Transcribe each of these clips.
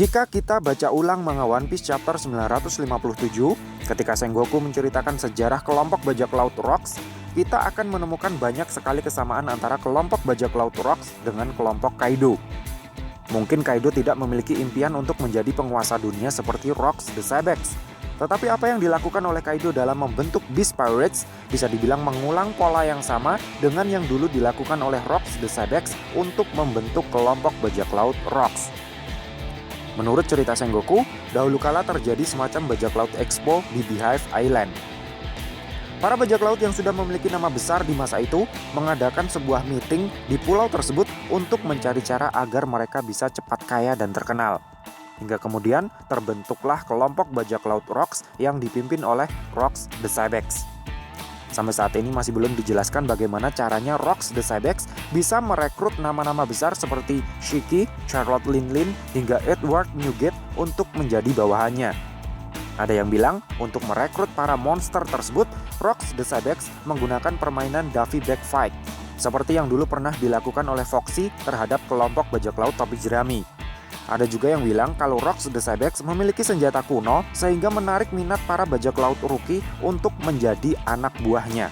Jika kita baca ulang manga One Piece chapter 957, ketika Sengoku menceritakan sejarah kelompok bajak laut Rocks, kita akan menemukan banyak sekali kesamaan antara kelompok bajak laut Rocks dengan kelompok Kaido. Mungkin Kaido tidak memiliki impian untuk menjadi penguasa dunia seperti Rocks the Sabex. Tetapi apa yang dilakukan oleh Kaido dalam membentuk Beast Pirates bisa dibilang mengulang pola yang sama dengan yang dulu dilakukan oleh Rocks the Sabex untuk membentuk kelompok bajak laut Rocks. Menurut cerita Sengoku, dahulu kala terjadi semacam bajak laut expo di Beehive Island. Para bajak laut yang sudah memiliki nama besar di masa itu mengadakan sebuah meeting di pulau tersebut untuk mencari cara agar mereka bisa cepat kaya dan terkenal. Hingga kemudian terbentuklah kelompok bajak laut Rocks yang dipimpin oleh Rocks the Sabex. Sampai saat ini masih belum dijelaskan bagaimana caranya Rocks the Sabex bisa merekrut nama-nama besar seperti Shiki, Charlotte Linlin, hingga Edward Newgate untuk menjadi bawahannya. Ada yang bilang untuk merekrut para monster tersebut, Rocks the Sabex menggunakan permainan Daffy Back Fight, seperti yang dulu pernah dilakukan oleh Foxy terhadap kelompok bajak laut topi jerami. Ada juga yang bilang kalau Rocks the Sabex memiliki senjata kuno sehingga menarik minat para bajak laut rookie untuk menjadi anak buahnya.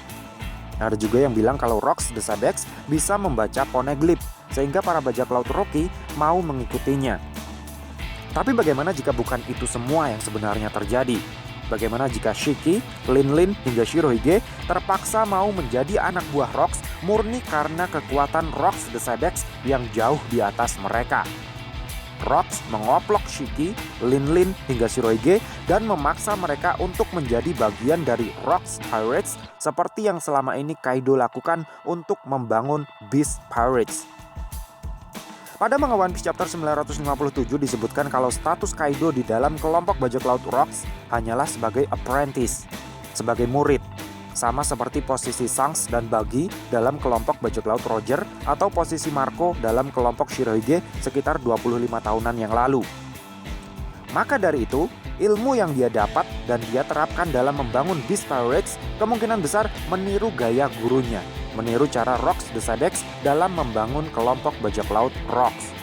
Ada juga yang bilang kalau Rocks the Sabex bisa membaca poneglyph sehingga para bajak laut rookie mau mengikutinya. Tapi bagaimana jika bukan itu semua yang sebenarnya terjadi? Bagaimana jika Shiki, Linlin, hingga Shirohige terpaksa mau menjadi anak buah Rocks murni karena kekuatan Rocks the Sabex yang jauh di atas mereka? Rocks mengoplok Shiki, Linlin, hingga Shirohige dan memaksa mereka untuk menjadi bagian dari Rocks Pirates seperti yang selama ini Kaido lakukan untuk membangun Beast Pirates. Pada manga One Piece chapter 957 disebutkan kalau status Kaido di dalam kelompok bajak laut Rocks hanyalah sebagai apprentice, sebagai murid. Sama seperti posisi Shanks dan Buggy dalam kelompok bajak laut Roger atau posisi Marco dalam kelompok Shirohige sekitar 25 tahunan yang lalu. Maka dari itu, ilmu yang dia dapat dan dia terapkan dalam membangun Beast Pirates kemungkinan besar meniru gaya gurunya, meniru cara Rocks the Sabex dalam membangun kelompok bajak laut Rocks.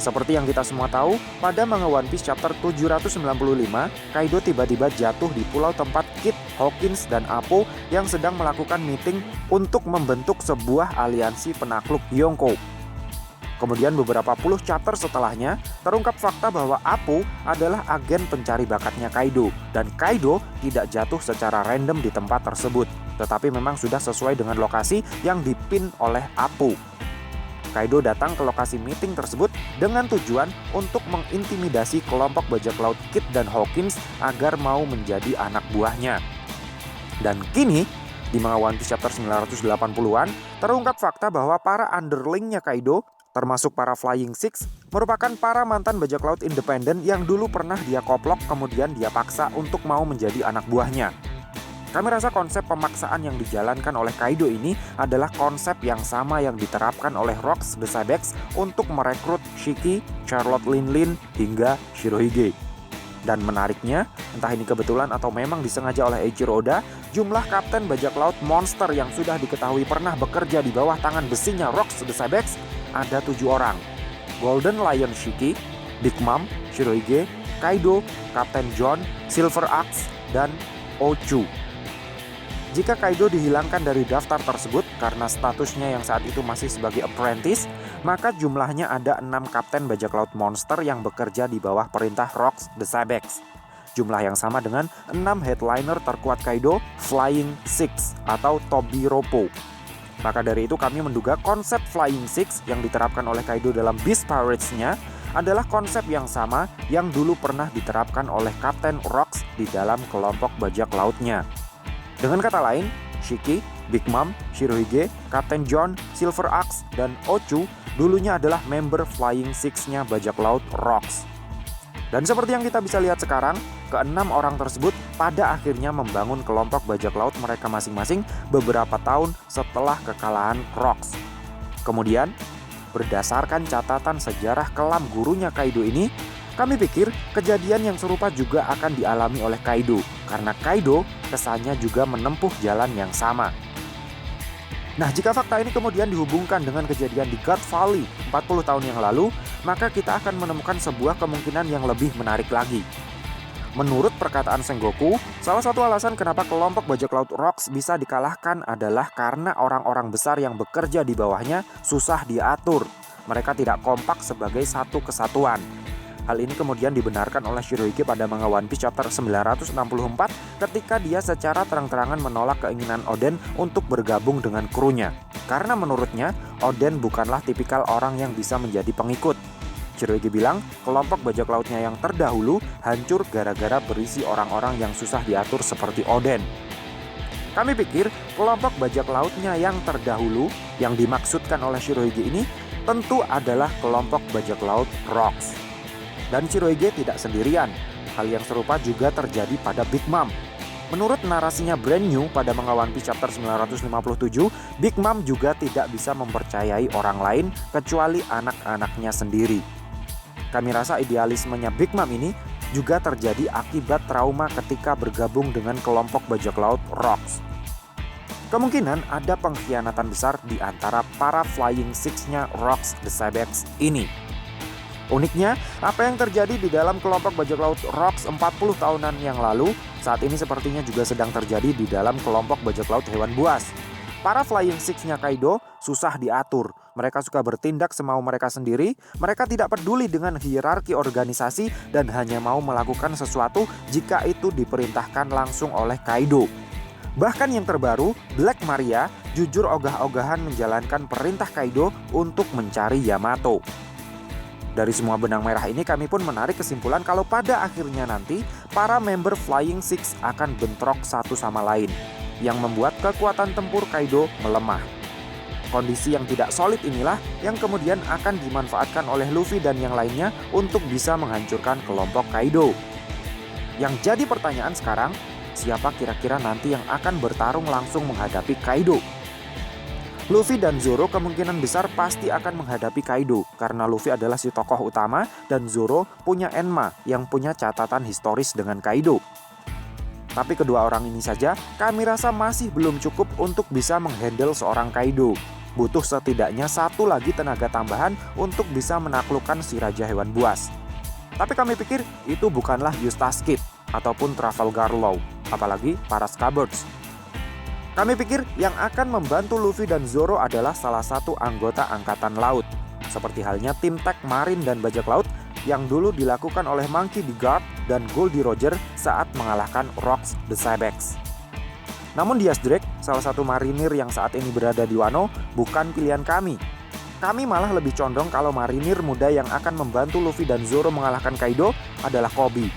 Seperti yang kita semua tahu, pada manga One Piece chapter 795, Kaido tiba-tiba jatuh di pulau tempat Kid, Hawkins, dan Appo yang sedang melakukan meeting untuk membentuk sebuah aliansi penakluk Yonko. Kemudian beberapa puluh chapter setelahnya, terungkap fakta bahwa Appo adalah agen pencari bakatnya Kaido, dan Kaido tidak jatuh secara random di tempat tersebut, tetapi memang sudah sesuai dengan lokasi yang dipin oleh Appo. Kaido datang ke lokasi meeting tersebut dengan tujuan untuk mengintimidasi kelompok bajak laut Kid dan Hawkins agar mau menjadi anak buahnya. Dan kini, di manga One Piece chapter 980-an, terungkap fakta bahwa para underlingnya Kaido, termasuk para Flying Six, merupakan para mantan bajak laut independen yang dulu pernah dia koplok kemudian dia paksa untuk mau menjadi anak buahnya. Kami rasa konsep pemaksaan yang dijalankan oleh Kaido ini adalah konsep yang sama yang diterapkan oleh Rocks the Sabex untuk merekrut Shiki, Charlotte Linlin, hingga Shirohige. Dan menariknya, entah ini kebetulan atau memang disengaja oleh Eiichiro Oda, jumlah kapten bajak laut monster yang sudah diketahui pernah bekerja di bawah tangan besinya Rocks the Sabex ada 7 orang. Golden Lion Shiki, Big Mom, Shirohige, Kaido, Kapten John, Silver Axe, dan Ochu. Jika Kaido dihilangkan dari daftar tersebut karena statusnya yang saat itu masih sebagai apprentice, maka jumlahnya ada 6 kapten bajak laut monster yang bekerja di bawah perintah Rocks the Sabex. Jumlah yang sama dengan 6 headliner terkuat Kaido, Flying Six atau Tobiropo. Maka dari itu kami menduga konsep Flying Six yang diterapkan oleh Kaido dalam Beast Pirates-nya adalah konsep yang sama yang dulu pernah diterapkan oleh Kapten Rocks di dalam kelompok bajak lautnya. Dengan kata lain, Shiki, Big Mom, Shirohige, Kapten John, Silver Axe, dan Ochu dulunya adalah member Flying Six-nya bajak laut Rocks. Dan seperti yang kita bisa lihat sekarang, ke-6 orang tersebut pada akhirnya membangun kelompok bajak laut mereka masing-masing beberapa tahun setelah kekalahan Rocks. Kemudian, berdasarkan catatan sejarah kelam gurunya Kaido ini, kami pikir kejadian yang serupa juga akan dialami oleh Kaido, karena Kaido kesannya juga menempuh jalan yang sama. Nah, jika fakta ini kemudian dihubungkan dengan kejadian di God Valley 40 tahun yang lalu, maka kita akan menemukan sebuah kemungkinan yang lebih menarik lagi. Menurut perkataan Sengoku, salah satu alasan kenapa kelompok bajak laut Rocks bisa dikalahkan adalah karena orang-orang besar yang bekerja di bawahnya susah diatur. Mereka tidak kompak sebagai satu kesatuan. Hal ini kemudian dibenarkan oleh Shirohige pada manga One Piece chapter 964 ketika dia secara terang-terangan menolak keinginan Oden untuk bergabung dengan krunya. Karena menurutnya, Oden bukanlah tipikal orang yang bisa menjadi pengikut. Shirohige bilang, kelompok bajak lautnya yang terdahulu hancur gara-gara berisi orang-orang yang susah diatur seperti Oden. Kami pikir kelompok bajak lautnya yang terdahulu yang dimaksudkan oleh Shirohige ini tentu adalah kelompok bajak laut Rocks. Dan Shirohige tidak sendirian. Hal yang serupa juga terjadi pada Big Mom. Menurut narasinya Brand New pada manga One Piece chapter 957, Big Mom juga tidak bisa mempercayai orang lain kecuali anak-anaknya sendiri. Kami rasa idealismenya Big Mom ini juga terjadi akibat trauma ketika bergabung dengan kelompok bajak laut Rocks. Kemungkinan ada pengkhianatan besar di antara para Flying Six-nya Rocks the Sabex ini. Uniknya, apa yang terjadi di dalam kelompok bajak laut Rocks 40 tahunan yang lalu, saat ini sepertinya juga sedang terjadi di dalam kelompok bajak laut hewan buas. Para Flying Six-nya Kaido susah diatur. Mereka suka bertindak semau mereka sendiri, mereka tidak peduli dengan hierarki organisasi dan hanya mau melakukan sesuatu jika itu diperintahkan langsung oleh Kaido. Bahkan yang terbaru, Black Maria jujur ogah-ogahan menjalankan perintah Kaido untuk mencari Yamato. Dari semua benang merah ini kami pun menarik kesimpulan kalau pada akhirnya nanti para member Flying Six akan bentrok satu sama lain, yang membuat kekuatan tempur Kaido melemah. Kondisi yang tidak solid inilah yang kemudian akan dimanfaatkan oleh Luffy dan yang lainnya untuk bisa menghancurkan kelompok Kaido. Yang jadi pertanyaan sekarang, siapa kira-kira nanti yang akan bertarung langsung menghadapi Kaido? Luffy dan Zoro kemungkinan besar pasti akan menghadapi Kaido karena Luffy adalah si tokoh utama dan Zoro punya Enma yang punya catatan historis dengan Kaido. Tapi kedua orang ini saja kami rasa masih belum cukup untuk bisa menghandle seorang Kaido. Butuh setidaknya satu lagi tenaga tambahan untuk bisa menaklukkan si Raja Hewan Buas. Tapi kami pikir itu bukanlah Eustace Kid ataupun Trafalgar Law, apalagi para Scabbards. Kami pikir yang akan membantu Luffy dan Zoro adalah salah satu anggota Angkatan Laut, seperti halnya tim Tech Marine dan Bajak Laut yang dulu dilakukan oleh Monkey D. Garp dan Goldie Roger saat mengalahkan Rocks the Sabex. Namun Diaz Drake, salah satu marinir yang saat ini berada di Wano, bukan pilihan kami. Kami malah lebih condong kalau marinir muda yang akan membantu Luffy dan Zoro mengalahkan Kaido adalah Koby.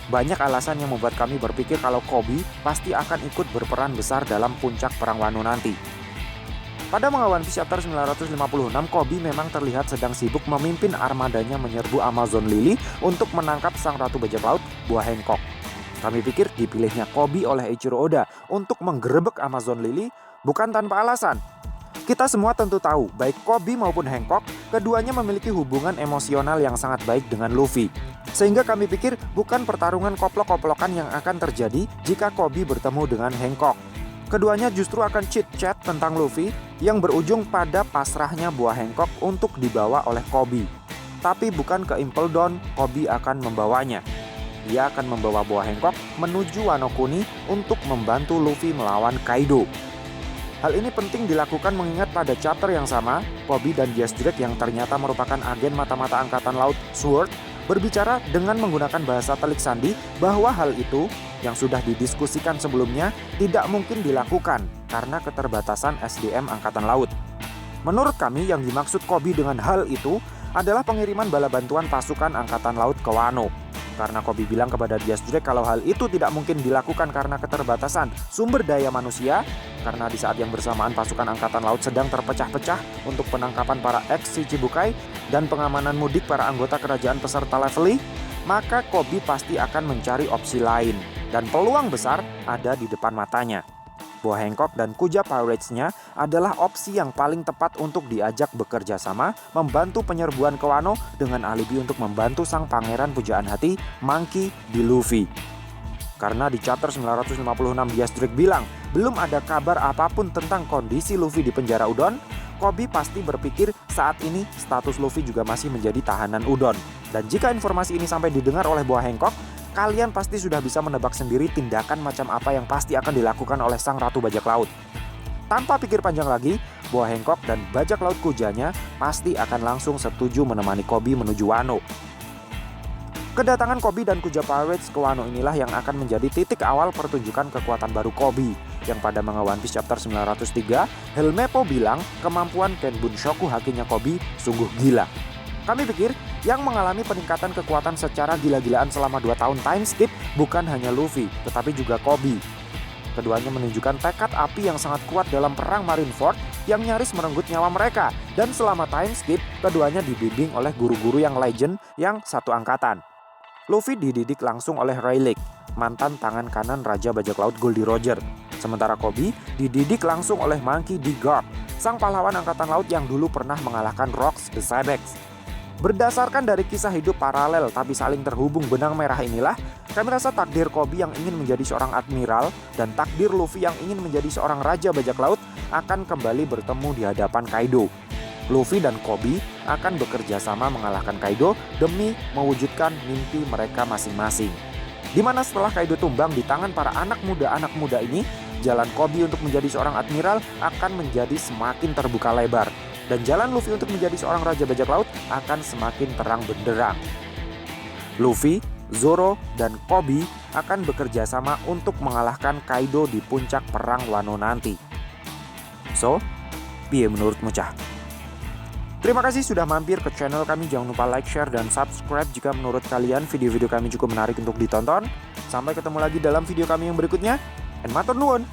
Banyak alasan yang membuat kami berpikir kalau Koby pasti akan ikut berperan besar dalam puncak perang Wano nanti. Pada manga One Piece chapter 956, Koby memang terlihat sedang sibuk memimpin armadanya menyerbu Amazon Lily untuk menangkap sang ratu bajak laut, Buah Hancock. Kami pikir dipilihnya Koby oleh Eiichiro Oda untuk menggerebek Amazon Lily bukan tanpa alasan. Kita semua tentu tahu, baik Koby maupun Hancock, keduanya memiliki hubungan emosional yang sangat baik dengan Luffy. Sehingga kami pikir bukan pertarungan koplok-koplokan yang akan terjadi jika Koby bertemu dengan Hancock. Keduanya justru akan chit-chat tentang Luffy yang berujung pada pasrahnya Buah Hancock untuk dibawa oleh Koby. Tapi bukan ke Impel Down, Koby akan membawanya. Dia akan membawa Buah Hancock menuju Wano Kuni untuk membantu Luffy melawan Kaido. Hal ini penting dilakukan mengingat pada chapter yang sama, Koby dan Diaz Drake yang ternyata merupakan agen mata-mata Angkatan Laut SWORD berbicara dengan menggunakan bahasa telik sandi bahwa hal itu yang sudah didiskusikan sebelumnya tidak mungkin dilakukan karena keterbatasan SDM Angkatan Laut. Menurut kami yang dimaksud Koby dengan hal itu adalah pengiriman bala bantuan pasukan Angkatan Laut ke Wano. Karena Koby bilang kepada Diaz Drake kalau hal itu tidak mungkin dilakukan karena keterbatasan sumber daya manusia, karena di saat yang bersamaan pasukan Angkatan Laut sedang terpecah-pecah untuk penangkapan para ex-Shichibukai dan pengamanan mudik para anggota kerajaan peserta Levelly, maka Koby pasti akan mencari opsi lain, dan peluang besar ada di depan matanya. Buah Hancock dan Kuja Pirates-nya adalah opsi yang paling tepat untuk diajak bekerja sama membantu penyerbuan ke Wano dengan alibi untuk membantu sang pangeran pujaan hati Monkey D. Luffy. Karena di chapter 956 Diaz Drake bilang belum ada kabar apapun tentang kondisi Luffy di penjara Udon, Koby pasti berpikir saat ini status Luffy juga masih menjadi tahanan Udon. Dan jika informasi ini sampai didengar oleh buah Hancock, kalian pasti sudah bisa menebak sendiri tindakan macam apa yang pasti akan dilakukan oleh sang Ratu Bajak Laut. Tanpa pikir panjang lagi, buah Hancock dan bajak laut kujanya pasti akan langsung setuju menemani Koby menuju Wano. Kedatangan Koby dan kuja Pirates ke Wano inilah yang akan menjadi titik awal pertunjukan kekuatan baru Koby, yang pada manga One Piece chapter 903, Helmeppo bilang kemampuan Kenbun Shoku Haki-nya Koby sungguh gila. Kami pikir yang mengalami peningkatan kekuatan secara gila-gilaan selama 2 tahun time skip bukan hanya Luffy, tetapi juga Koby. Keduanya menunjukkan tekad api yang sangat kuat dalam perang Marineford yang nyaris merenggut nyawa mereka. Dan selama time skip, keduanya dibimbing oleh guru-guru yang legend yang satu angkatan. Luffy dididik langsung oleh Rayleigh, mantan tangan kanan Raja Bajak Laut Goldie Roger. Sementara Koby dididik langsung oleh Monkey D. Garp, sang pahlawan angkatan laut yang dulu pernah mengalahkan Rox the Sebex. Berdasarkan dari kisah hidup paralel tapi saling terhubung benang merah inilah, kami rasa takdir Koby yang ingin menjadi seorang admiral dan takdir Luffy yang ingin menjadi seorang Raja Bajak Laut akan kembali bertemu di hadapan Kaido. Luffy dan Koby akan bekerja sama mengalahkan Kaido demi mewujudkan mimpi mereka masing-masing. Dimana setelah Kaido tumbang di tangan para anak muda ini, jalan Koby untuk menjadi seorang admiral akan menjadi semakin terbuka lebar. Dan jalan Luffy untuk menjadi seorang Raja Bajak Laut akan semakin terang benderang. Luffy, Zoro, dan Koby akan bekerja sama untuk mengalahkan Kaido di puncak perang Wano nanti. So, piye menurutmu cah? Terima kasih sudah mampir ke channel kami. Jangan lupa like, share, dan subscribe jika menurut kalian video-video kami cukup menarik untuk ditonton. Sampai ketemu lagi dalam video kami yang berikutnya. And matur nuwun.